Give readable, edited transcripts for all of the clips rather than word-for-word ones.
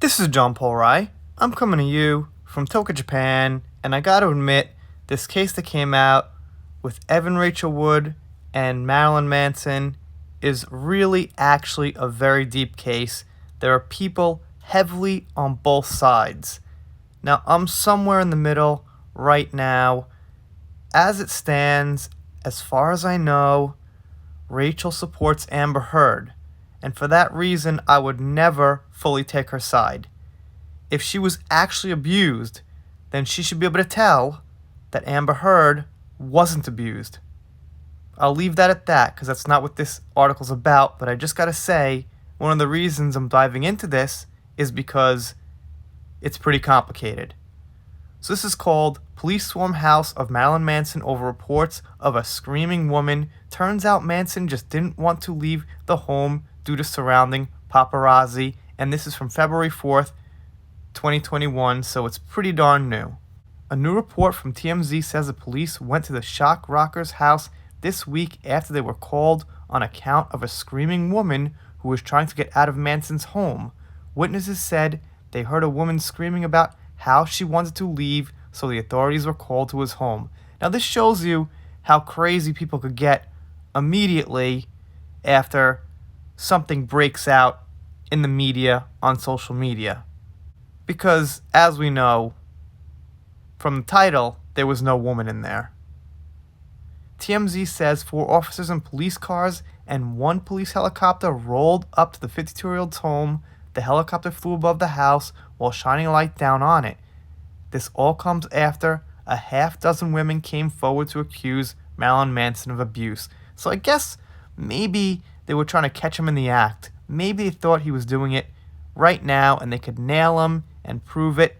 This is John Paul Rai. I'm coming to you from Tokyo, Japan, and I gotta admit, this case that came out with Evan Rachel Wood and Marilyn Manson is really actually a very deep case. There are people heavily on both sides. Now, I'm somewhere in the middle right now. As it stands, as far as I know, Rachel supports Amber Heard, and for that reason, I would never fully take her side. If she was actually abused, then she should be able to tell that Amber Heard wasn't abused. I'll leave that at that, because that's not what this article's about, but I just gotta say, one of the reasons I'm diving into this is because it's pretty complicated. So this is called Police Swarm House of Marilyn Manson over reports of a screaming woman. Turns out Manson just didn't want to leave the home due to surrounding paparazzi, and this is from February 4th, 2021, so it's pretty darn new. A new report from TMZ says the police went to the shock rocker's house this week after they were called on account of a screaming woman who was trying to get out of Manson's home. Witnesses said they heard a woman screaming about how she wanted to leave, so the authorities were called to his home. Now this shows you how crazy people could get immediately after something breaks out in the media, on social media. Because, as we know from the title, there was no woman in there. TMZ says 4 officers in police cars and 1 police helicopter rolled up to the 52-year-old's home. The helicopter flew above the house while shining a light down on it. This all comes after a half-dozen women came forward to accuse Marilyn Manson of abuse. So I guess maybe they were trying to catch him in the act. Maybe they thought he was doing it right now and they could nail him and prove it.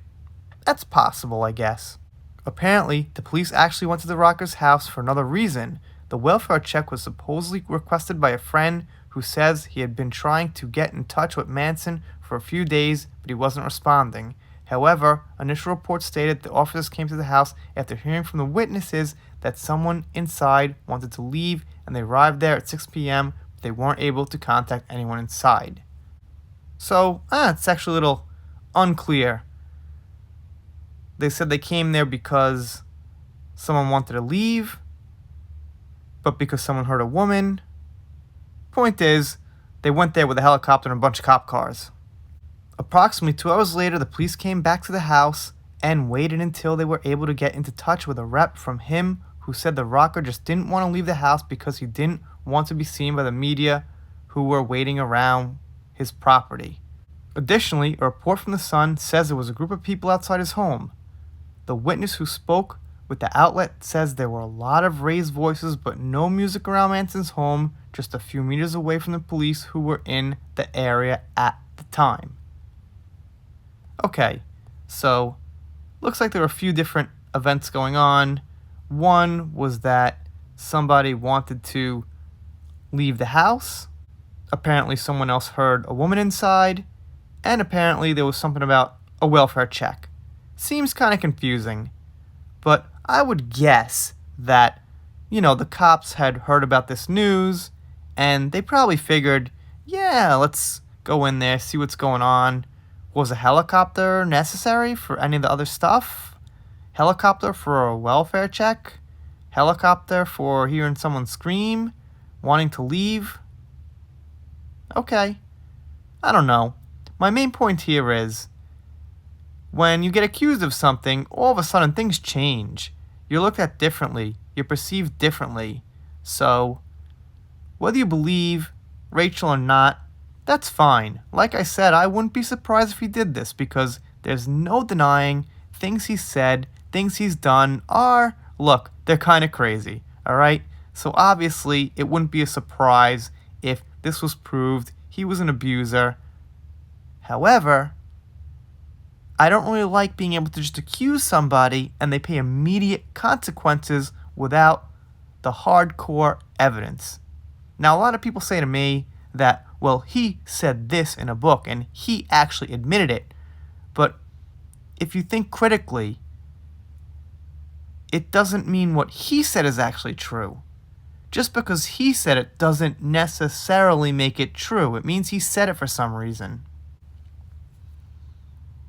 That's possible, I guess. Apparently, the police actually went to the rocker's house for another reason. The welfare check was supposedly requested by a friend who says he had been trying to get in touch with Manson for a few days, but he wasn't responding. However, initial reports stated the officers came to the house after hearing from the witnesses that someone inside wanted to leave, and they arrived there at 6 p.m., but they weren't able to contact anyone inside. So, it's actually a little unclear. They said they came there because someone wanted to leave, but because someone heard a woman. Point is, they went there with a helicopter and a bunch of cop cars. Approximately 2 hours later, the police came back to the house and waited until they were able to get into touch with a rep from him who said the rocker just didn't want to leave the house because he didn't want to be seen by the media who were waiting around his property. Additionally, a report from The Sun says there was a group of people outside his home. The witness who spoke with the outlet says there were a lot of raised voices but no music around Manson's home, just a few meters away from the police who were in the area at the time. Okay, so looks like there were a few different events going on. One was that somebody wanted to leave the house. Apparently someone else heard a woman inside. And apparently there was something about a welfare check. Seems kind of confusing. But I would guess that, the cops had heard about this news and they probably figured, yeah, let's go in there, see what's going on. Was a helicopter necessary for any of the other stuff? Helicopter for a welfare check? Helicopter for hearing someone scream? Wanting to leave? Okay. I don't know. My main point here is, when you get accused of something, all of a sudden things change. You're looked at differently. You're perceived differently. So, whether you believe Rachel or not, that's fine. Like I said, I wouldn't be surprised if he did this because there's no denying things he said, things he's done they're kind of crazy, alright? So obviously, it wouldn't be a surprise if this was proved he was an abuser. However, I don't really like being able to just accuse somebody and they pay immediate consequences without the hardcore evidence. Now, a lot of people say to me that, well, he said this in a book and he actually admitted it. But if you think critically, it doesn't mean what he said is actually true. Just because he said it doesn't necessarily make it true. It means he said it for some reason.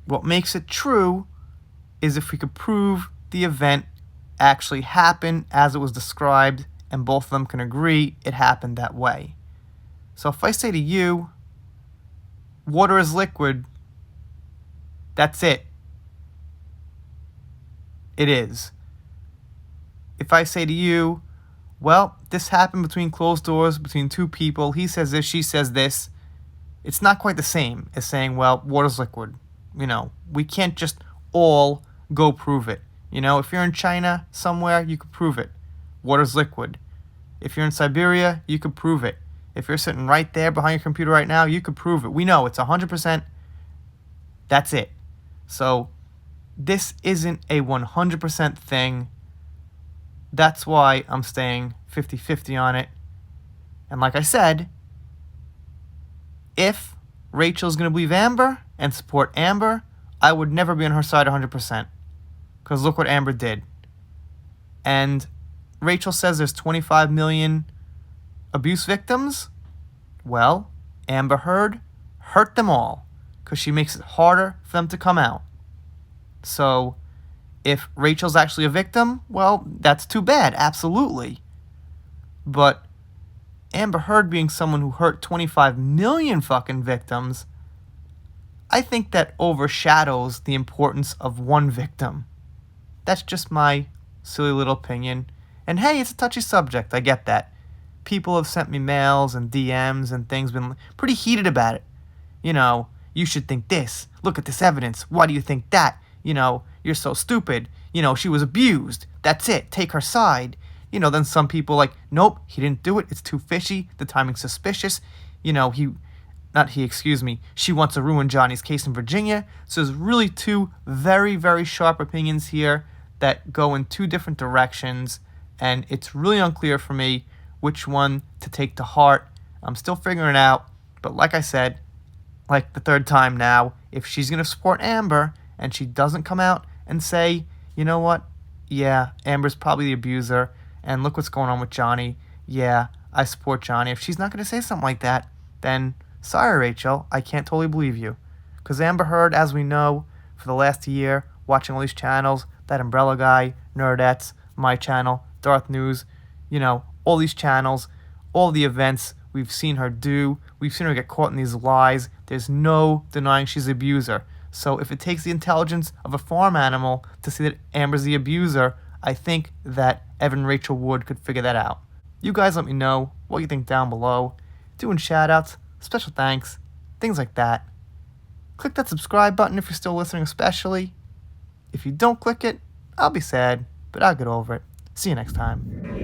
What makes it true is if we could prove the event actually happened as it was described and both of them can agree it happened that way. So if I say to you, water is liquid, that's it. It is. If I say to you, well, this happened between closed doors, between two people, he says this, she says this, it's not quite the same as saying, well, water's liquid. We can't just all go prove it. If you're in China somewhere, you could prove it. Water's liquid. If you're in Siberia, you could prove it. If you're sitting right there behind your computer right now, you could prove it. We know it's 100%. That's it. So this isn't a 100% thing. That's why I'm staying 50-50 on it. And like I said, if Rachel's going to believe Amber and support Amber, I would never be on her side 100%. Because look what Amber did. And Rachel says there's 25 million abuse victims. Well, Amber Heard hurt them all because she makes it harder for them to come out. So if Rachel's actually a victim, well, that's too bad, absolutely. But Amber Heard being someone who hurt 25 million fucking victims, I think that overshadows the importance of one victim. That's just my silly little opinion. And hey, it's a touchy subject, I get that. People have sent me mails and DMs and things, been pretty heated about it. You should think this. Look at this evidence. Why do you think that? You're so stupid. She was abused. That's it. Take her side. Then some people like, nope, he didn't do it. It's too fishy. The timing's suspicious. She wants to ruin Johnny's case in Virginia. So there's really two very, very sharp opinions here that go in two different directions. And it's really unclear for me which one to take to heart. I'm still figuring it out. But like I said, like the third time now, if she's going to support Amber and she doesn't come out and say, you know what? Yeah, Amber's probably the abuser. And look what's going on with Johnny. Yeah, I support Johnny. If she's not going to say something like that, then sorry, Rachel, I can't totally believe you. Because Amber Heard, as we know, for the last year, watching all these channels, that Umbrella Guy, Nerdettes, my channel, Darth News, all these channels, all the events we've seen her do, we've seen her get caught in these lies. There's no denying she's the abuser. So if it takes the intelligence of a farm animal to see that Amber's the abuser, I think that Evan Rachel Wood could figure that out. You guys let me know what you think down below. Doing shoutouts, special thanks, things like that. Click that subscribe button if you're still listening especially. If you don't click it, I'll be sad, but I'll get over it. See you next time.